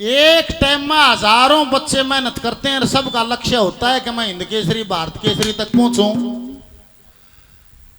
एक टाइम में हजारों बच्चे मेहनत करते हैं और सबका लक्ष्य होता है कि मैं हिंद केसरी भारत केसरी तक पहुंचूं।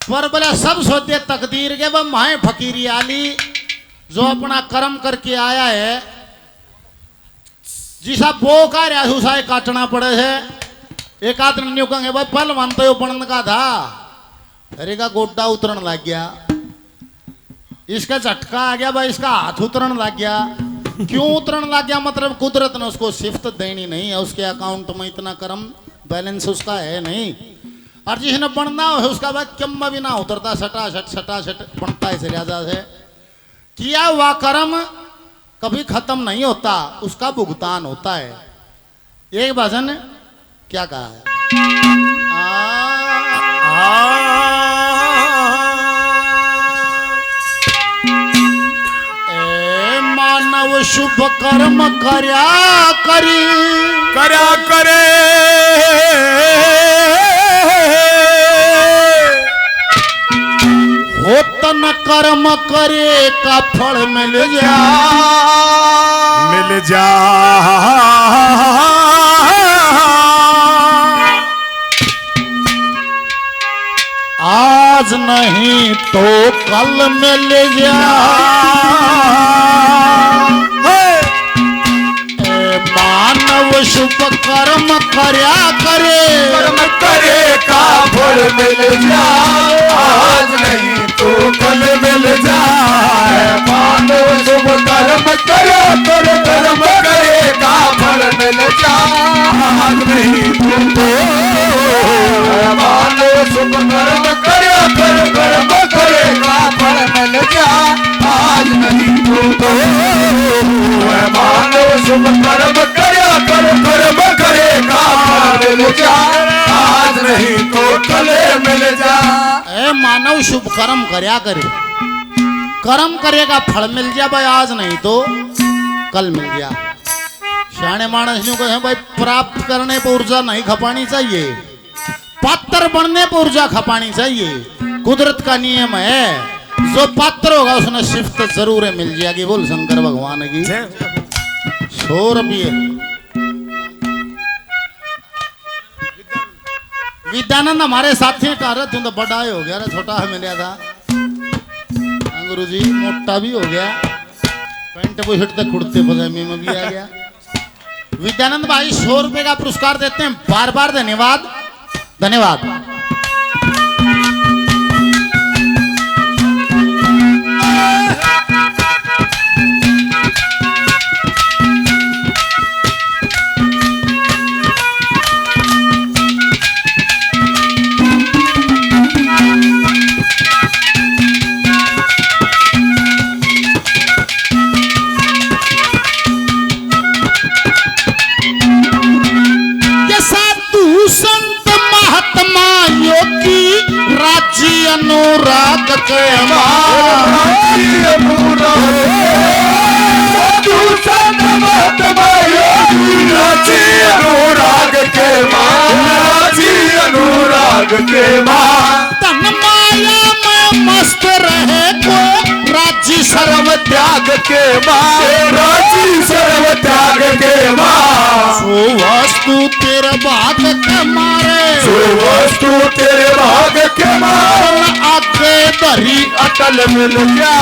पर बोला सब सोचते तकदीर के वह माए फकीरी आली जो अपना कर्म करके आया है जिसा बो का रहा काटना पड़े है। एक आदमी कहेंगे भाई पल मानते हो बनने का था, अरे का गोड्डा उतरन लग गया, इसका झटका आ गया भाई, इसका हाथ उतरन लग गया। क्यों उतरन लग गया? मतलब कुदरत ने उसको शिफ्ट देनी नहीं है, उसके अकाउंट में इतना कर्म बैलेंस उसका है नहीं। और जिसने बनना है उसका भाई कम भी ना उतरता, सटा बनता है चलिया है। किया हुआ कर्म कभी खत्म नहीं होता, उसका भुगतान होता है। एक भजन क्या कहा है? मानव शुभ कर्म कर्या करे होतन कर्म करे का फल मिल जा आज नहीं तो कल मिल जा। मानव शुभ कर्म कर्या करे का फल मिल जा, आज नहीं तो कल मिल जाए। मानव शुभ कर्म करे कर्म करे का फल मिल जा, आज नहीं तो मानव शुभ कर्म करे कर्म करे का फल मिल जा, आज नहीं तो मानव शुभ कर्म करे कर्म करे का फल मिल जा, आज नहीं तो कल मिल जा। ए मानव शुभ कर्म कर्या करे, कर्म करेगा फल मिल जा भाई, आज नहीं तो कल मिल गया। शाणे मानस न्यू कहे भाई प्राप्त करने पर ऊर्जा नहीं खपानी चाहिए, पात्र बनने पर ऊर्जा खपानी चाहिए। कुदरत का नियम है, जो पात्र होगा उसने शिफ्ट जरूर मिल जाएगी। बोल शंकर भगवान की। 100 रुपये विद्यानंद हमारे साथी का रहा, तुम तो बड़ा ही हो गया, छोटा है मिला था। गुरु जी मोटा भी हो गया, पैंट बुशर्ट तक कुर्ते पजामे में भी आ गया। विद्यानंद भाई 100 रुपए का पुरस्कार देते हैं, बार बार धन्यवाद धन्यवाद। अनुराग के तन माया में मस्त रहे को राजी सर्व त्याग के राजी सर्व त्याग के सो वस्तु तेरे भाग के मारे, सो वस्तु तेरे भाग के मारे आगे धरी अटल मिल जा,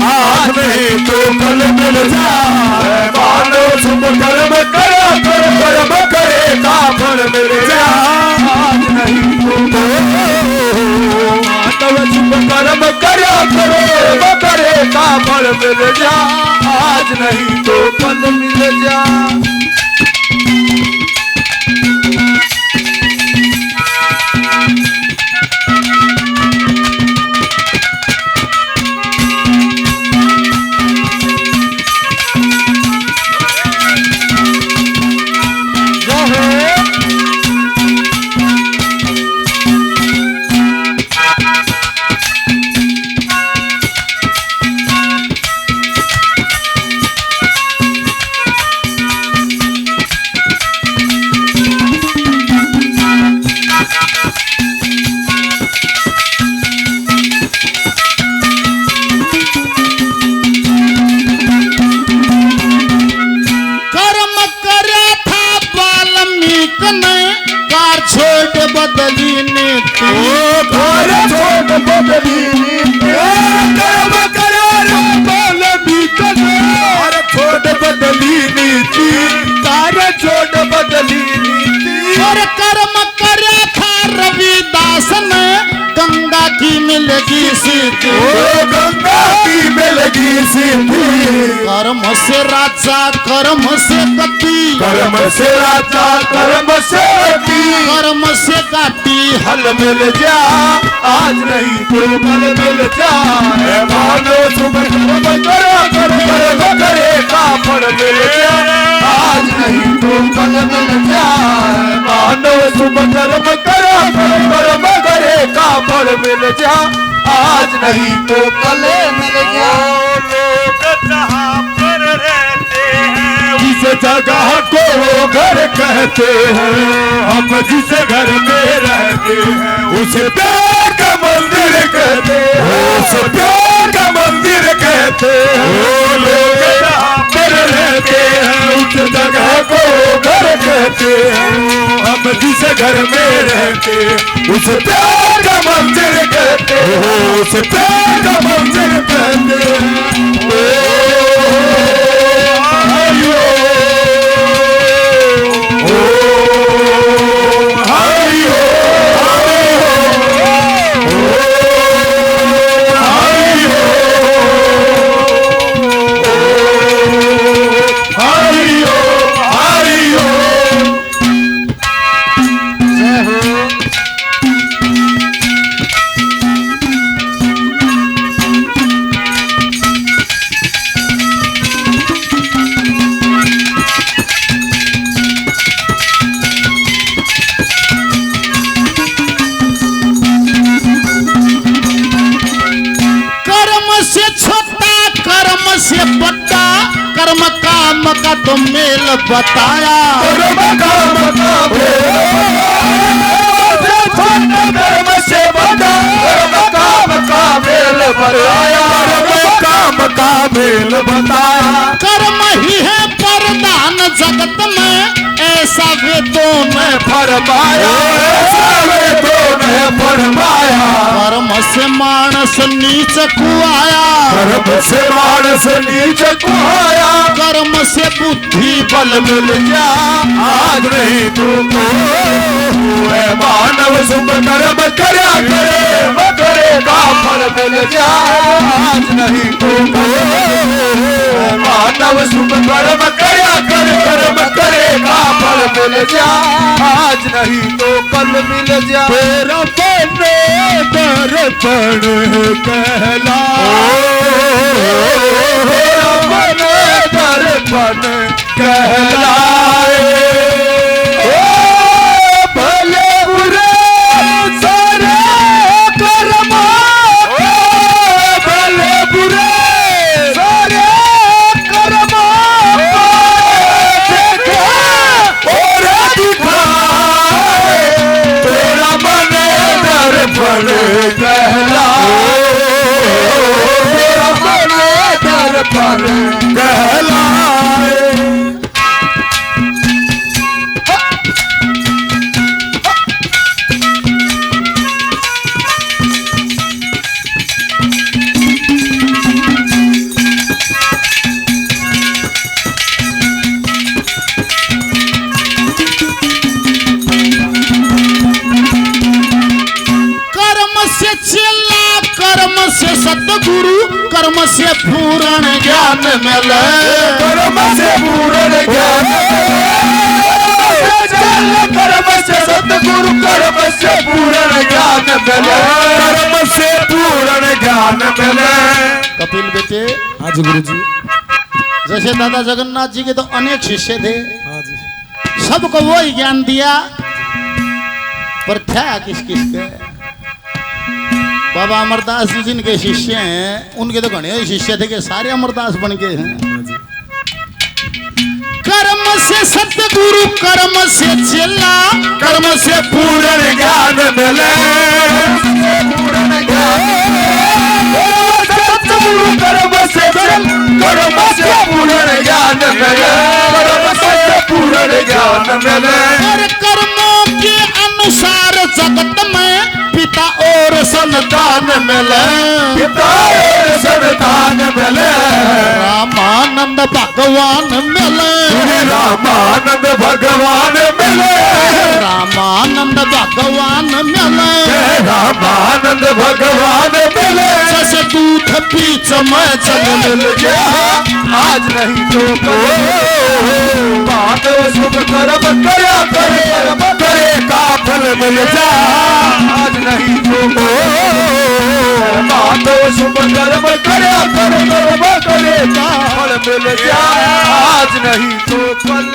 आज नहीं तो कल मिल जा। मानव शुभ कर्म करे कर्म करे का फल मिल जा, आज नहीं तो मानव शुभ कर्म करे कर्म करे का फल मिल जा, आज नहीं तो कल मिल जा। की मिलेगी सिद्धि, गंगा की मिलेगी सिद्धि। कर्म से राजा कर्म से गति, कर्म से राजा कर्म से गति, कर्म से काटी हल मिल जा आज नहीं तो कल मिल जाए। मानो सुबह कर्म करो कर्म करे का फल मिल जाए आज नहीं तो कल मिल जाए। मानो सुबह कर्म करो कर्म करे का फल मिल जाए आज नहीं तो कल मिल जाए। लोग जहाँ पर रहते हैं जिस जगह को घर कहते हैं, हम जिस घर में रहते हैं उसे प्यार का मंदिर कहते हैं, उसे प्यार का मंदिर कहते हैं। लोग जहाँ पर रहते हैं उस जगह को घर कहते हैं, हम जिस घर में रहते उसे प्यार का मंदिर कहते हैं, उसे प्यार का मंदिर कहते हैं। कर्म काम का तो मेल बताया, कर्म काम का कर्म से बड़ा कर्म काम का मेल बताया, कर्म काम का मेल बताया। कर्म ही है प्रधान जगत में ऐसा वेदों ने फरमाया, ऐसा वेदों ने फरमाया। कर्म से मानस नीच कुआया, कर्म से मानस नीच कुआया, कर्म से बुद्धि बल मिल जा आज नहीं तो मानव शुभ कर्म करया करे का फल मिल जा आज नहीं तो मानव शुभ कर्म करया कर्म करे का फल मिल जा आज नहीं तो कल मिल जा। तेरा बने दर्पण कहला, तेरा बने दर्पण कहलाए। भले बुरे सारे कर्म, भले बुरे सारे कर्म देखे और दिखाए। तेरा बने दर्पण कहलाए, तेरा बने दर्पण कहलाए। सतगुरु कर्म से पूर्ण ज्ञान मिले, कर्म से पूर्ण ज्ञान, कर्म से सतगुरु कर्म से पूर्ण ज्ञान मिले, कर्म से पूर्ण ज्ञान मिले। कपिल बेटे, हाँ जी गुरु जी। जैसे दादा जगन्नाथ जी के तो अनेक शिष्य थे, हाँ जी। सबको वो ही ज्ञान दिया, पर था किस किस के? बाबा अमरदास जी जिनके शिष्य हैं उनके तो घने शिष्य थे कि सारे अमरदास बन गए हैं। कर्म से सतगुरु कर्म से चेला, कर्म से पूर्ण ज्ञान मिले, पूर्ण ज्ञान सतगुरु कर्म से कर्म से पूर्ण ज्ञान मिले, कर्म से पूर्ण ज्ञान मिले। और कर्मों के अनुसार जगत में पिता और संतान मिले, पिता और संतान मिले। रामानंद भगवान मिले, रामानंद भगवान मिले, रामानंद भगवान मिले, रामानंद भगवान मिले। जैसे दूध पीछ में चल मिल गया, आज नहीं तो कल माधव शुभ कर्म करया करे, कर्म करे का फल मिल जा। आज नहीं तो माधव शुभ कर्म करया करे, कर्म करे का फल मिल जा। आज नहीं तो कल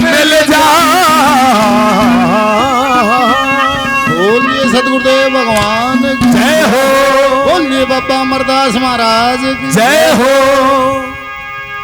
मिल जा। बोलिए सदगुरुदेव भगवान की जय हो, बोलिए बाबा अमरदास महाराज की जय हो।